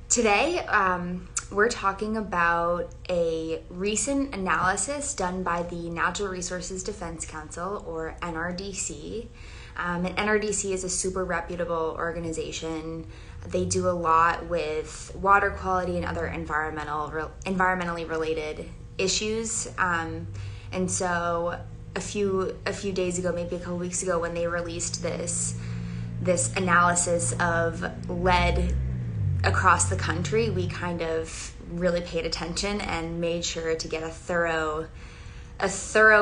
Today, we're talking about a recent analysis done by the Natural Resources Defense Council, or NRDC. And NRDC is a super reputable organization. They do a lot with water quality and other environmentally related issues. And so a few days ago, maybe a couple weeks ago, when they released this analysis of lead across the country, we kind of really paid attention and made sure to get a thorough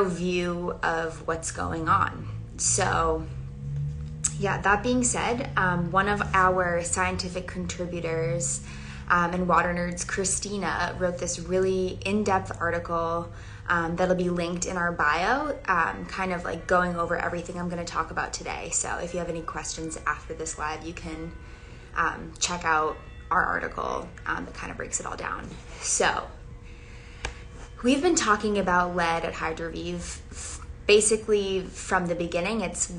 view of what's going on. So yeah, that being said, one of our scientific contributors and water nerds, Christina, wrote this really in-depth article that'll be linked in our bio, kind of like going over everything I'm going to talk about today. So if you have any questions after this live, you can check out our article that kind of breaks it all down. So we've been talking about lead at Hydroviv basically from the beginning. It's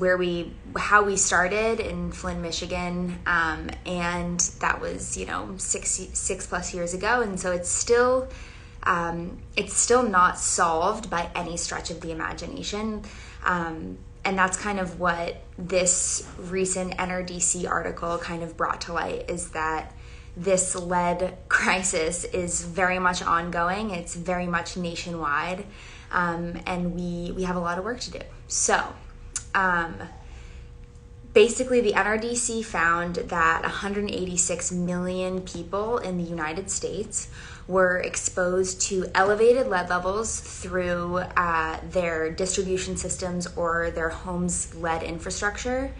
how we started in Flint, Michigan, and that was 6 plus years ago, and so it's still not solved by any stretch of the imagination. And that's kind of what this recent NRDC article kind of brought to light, is that this lead crisis is very much ongoing. It's very much nationwide, and we have a lot of work to do. So basically, the NRDC found that 186 million people in the United States were exposed to elevated lead levels through their distribution systems or their home's lead infrastructure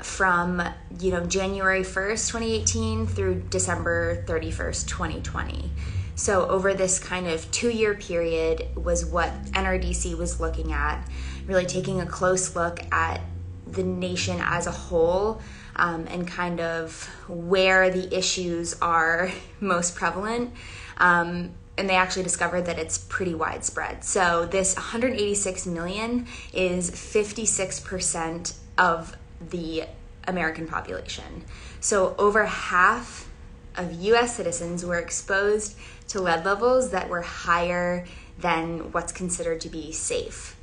from January 1st, 2018 through December 31st, 2020. So over this kind of 2-year period was what NRDC was looking at, really taking a close look at the nation as a whole, and kind of where the issues are most prevalent. And they actually discovered that it's pretty widespread. So this 186 million is 56% of the American population. So over half of US citizens were exposed to lead levels that were higher than what's considered to be safe.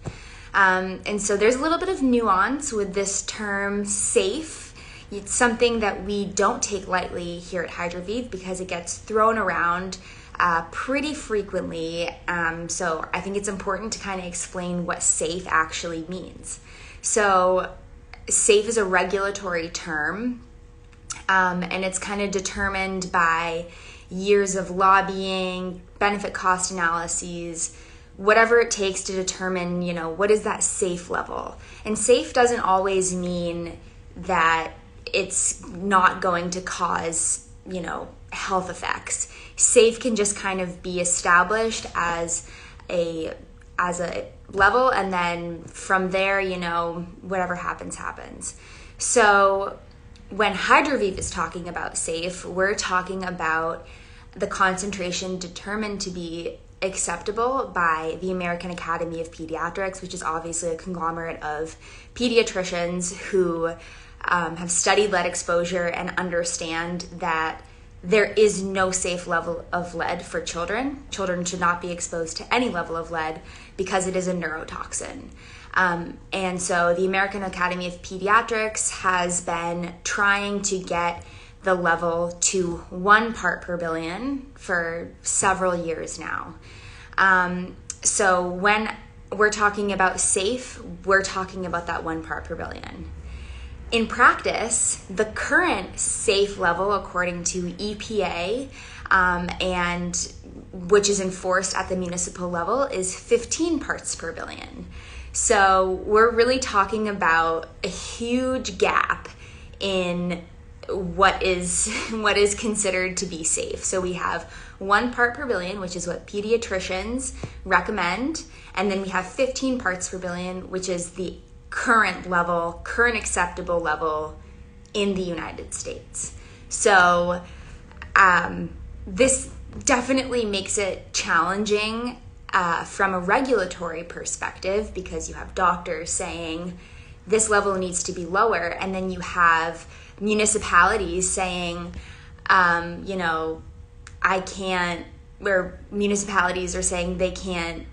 And so there's a little bit of nuance with this term safe. It's something that we don't take lightly here at Hydroviv because it gets thrown around pretty frequently. So I think it's important to kind of explain what safe actually means. So safe is a regulatory term, and it's kind of determined by years of lobbying, benefit cost analyses, whatever it takes to determine, what is that safe level. And safe doesn't always mean that it's not going to cause, health effects. Safe can just kind of be established as a level, and then from there, whatever happens. So when Hydroviv is talking about safe, we're talking about the concentration determined to be acceptable by the American Academy of Pediatrics, which is obviously a conglomerate of pediatricians who have studied lead exposure and understand that there is no safe level of lead for children. Children should not be exposed to any level of lead because it is a neurotoxin. And so the American Academy of Pediatrics has been trying to get the level to 1 part per billion for several years now. So when we're talking about safe, we're talking about that 1 part per billion. In practice, the current safe level, according to EPA, and which is enforced at the municipal level, is 15 parts per billion. So we're really talking about a huge gap in what is considered to be safe. So we have 1 part per billion, which is what pediatricians recommend, and then we have 15 parts per billion, which is the current acceptable level in the United States. So this definitely makes it challenging from a regulatory perspective, because you have doctors saying this level needs to be lower, and then you have municipalities saying I can't, where municipalities are saying they can't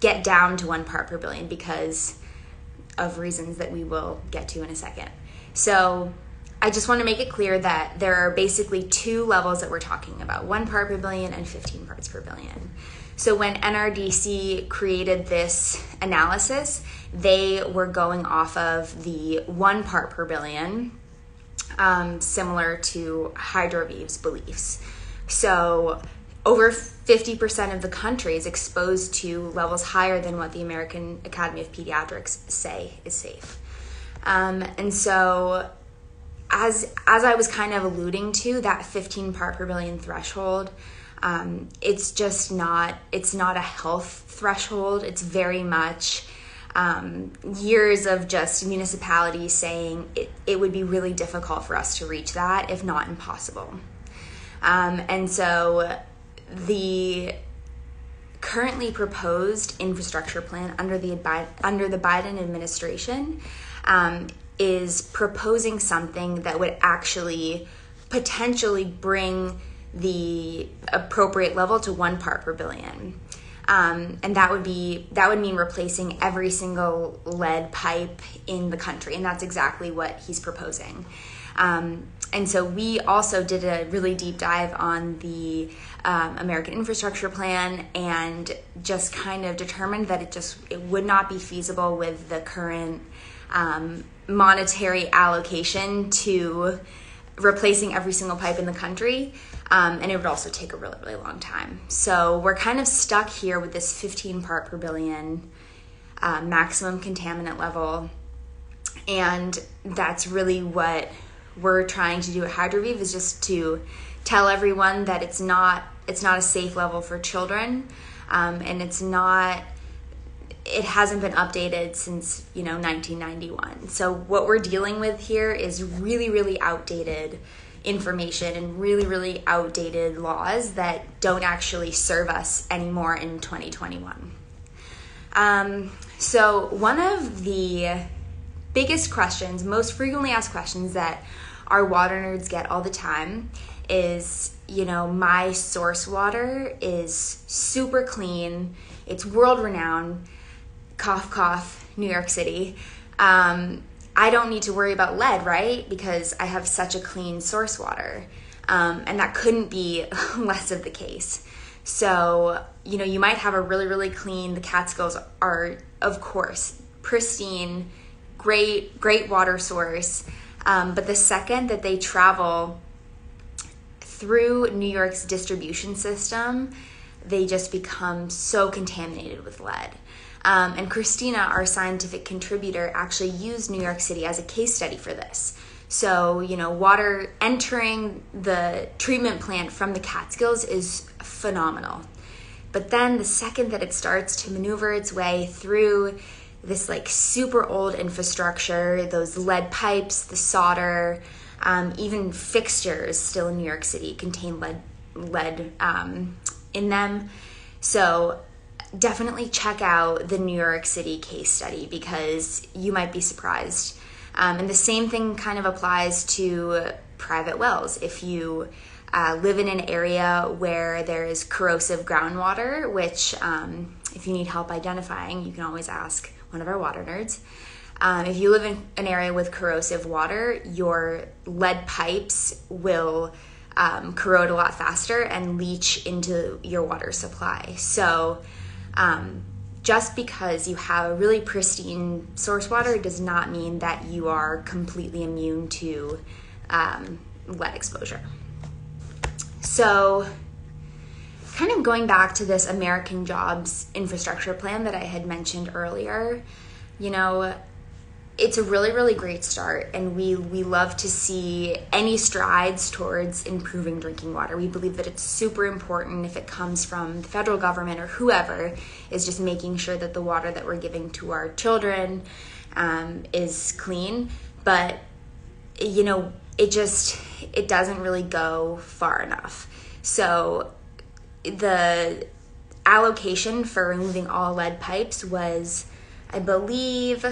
get down to 1 part per billion because of reasons that we will get to in a second. So I just want to make it clear that there are basically 2 levels that we're talking about, 1 part per billion and 15 parts per billion. So when NRDC created this analysis, they were going off of the 1 part per billion, similar to Hydroviv's beliefs. So over 50% of the country is exposed to levels higher than what the American Academy of Pediatrics say is safe. And so as I was kind of alluding to, that 15 part per billion threshold, it's not a health threshold. It's very much years of just municipalities saying it would be really difficult for us to reach that, if not impossible. And so the currently proposed infrastructure plan under the Biden administration is proposing something that would actually potentially bring the appropriate level to 1 part per billion. And that would mean replacing every single lead pipe in the country, and that's exactly what he's proposing. And so we also did a really deep dive on the American Infrastructure Plan and just kind of determined that it would not be feasible with the current monetary allocation to replacing every single pipe in the country. And it would also take a really, really long time. So we're kind of stuck here with this 15 part per billion maximum contaminant level. And that's really what we're trying to do at Hydroviv, is just to tell everyone that it's not a safe level for children. And it hasn't been updated since 1991. So what we're dealing with here is really, really outdated information and really, really outdated laws that don't actually serve us anymore in 2021. So one of the biggest questions, most frequently asked questions that our water nerds get all the time is, my source water is super clean, it's world-renowned, cough, cough, New York City. I don't need to worry about lead, right? Because I have such a clean source water. And that couldn't be less of the case. So, you might have a really, really clean, the Catskills are, of course, pristine, great water source. But the second that they travel through New York's distribution system, they just become so contaminated with lead. And Christina, our scientific contributor, actually used New York City as a case study for this. So, water entering the treatment plant from the Catskills is phenomenal. But then the second that it starts to maneuver its way through this super old infrastructure, those lead pipes, the solder, even fixtures still in New York City contain lead in them. So definitely check out the New York City case study because you might be surprised. And the same thing kind of applies to private wells. If you live in an area where there is corrosive groundwater, which if you need help identifying, you can always ask one of our water nerds. If you live in an area with corrosive water, your lead pipes will corrode a lot faster and leach into your water supply. So just because you have a really pristine source water does not mean that you are completely immune to lead exposure. So kind of going back to this American Jobs Infrastructure Plan that I had mentioned earlier, it's a really, really great start, and we love to see any strides towards improving drinking water. We believe that it's super important if it comes from the federal government or whoever, is just making sure that the water that we're giving to our children is clean. But, it doesn't really go far enough. So the allocation for removing all lead pipes was, I believe,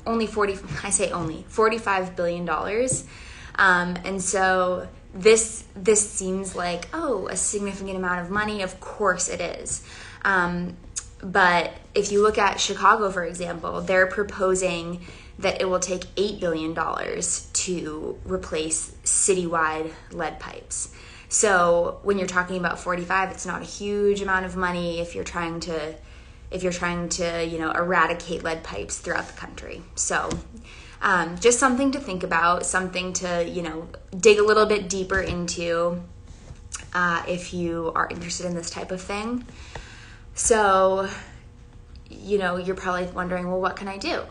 $45 billion. And so this seems like, oh, a significant amount of money. Of course it is. But if you look at Chicago, for example, they're proposing that it will take $8 billion to replace citywide lead pipes. So when you're talking about 45, it's not a huge amount of money if you're trying to eradicate lead pipes throughout the country. So just something to think about, something to, dig a little bit deeper into if you are interested in this type of thing. So, you're probably wondering, well, what can I do?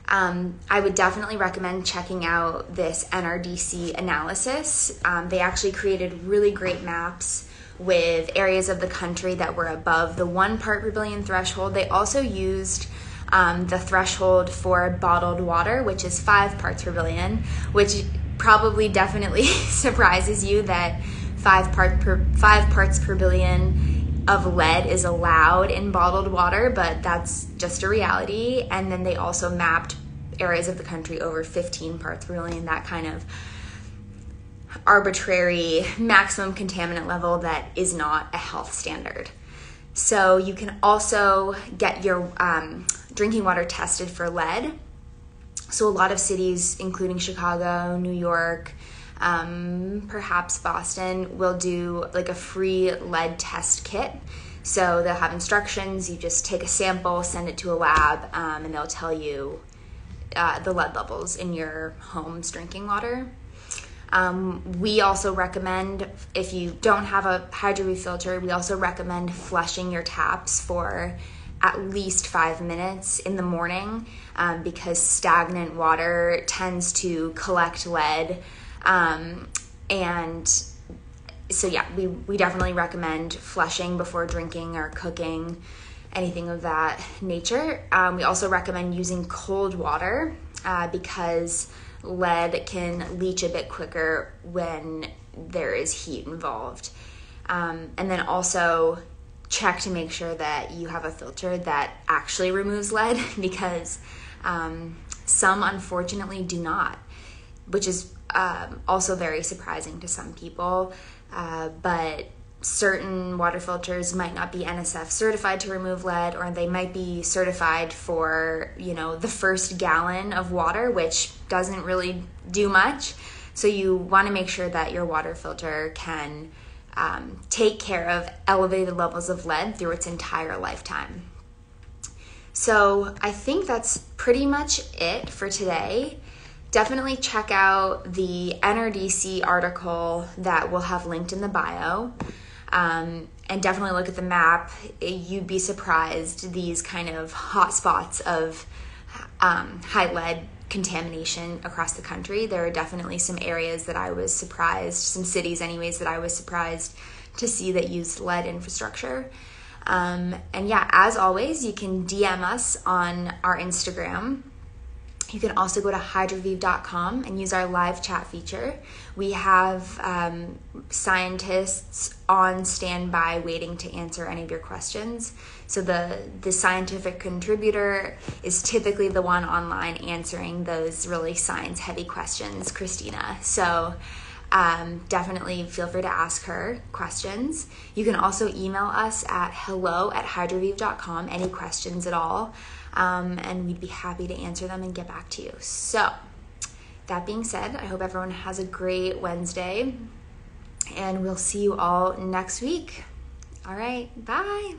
I would definitely recommend checking out this NRDC analysis. They actually created really great maps with areas of the country that were above the 1 part per billion threshold. They also used the threshold for bottled water, which is 5 parts per billion, which probably definitely surprises you that 5 parts per billion of lead is allowed in bottled water, but that's just a reality. And then they also mapped areas of the country over 15 parts per billion, that kind of arbitrary maximum contaminant level that is not a health standard. So you can also get your drinking water tested for lead. So a lot of cities, including Chicago, New York, perhaps Boston, will do like a free lead test kit. So they'll have instructions. You just take a sample, send it to a lab, and they'll tell you the lead levels in your home's drinking water. We also recommend, if you don't have a Hydroviv filter, we also recommend flushing your taps for at least 5 minutes in the morning because stagnant water tends to collect lead. And so yeah, we definitely recommend flushing before drinking or cooking, anything of that nature. We also recommend using cold water because lead can leach a bit quicker when there is heat involved. And then also check to make sure that you have a filter that actually removes lead because some unfortunately do not, which is also very surprising to some people. But certain water filters might not be NSF certified to remove lead, or they might be certified for, the first gallon of water, which doesn't really do much. So you want to make sure that your water filter can take care of elevated levels of lead through its entire lifetime. So I think that's pretty much it for today. Definitely check out the NRDC article that we'll have linked in the bio. And definitely look at the map. You'd be surprised, these kind of hot spots of high lead contamination across the country. There are definitely some areas that I was surprised, some cities anyways, that I was surprised to see that used lead infrastructure. And yeah, as always, you can DM us on our Instagram. You can also go to hydroviv.com and use our live chat feature. We have scientists on standby waiting to answer any of your questions. So the scientific contributor is typically the one online answering those really science-heavy questions, Christina. So definitely feel free to ask her questions. You can also email us at hello@hydroviv.com, any questions at all. And we'd be happy to answer them and get back to you. So that being said, I hope everyone has a great Wednesday, and we'll see you all next week. All right, bye.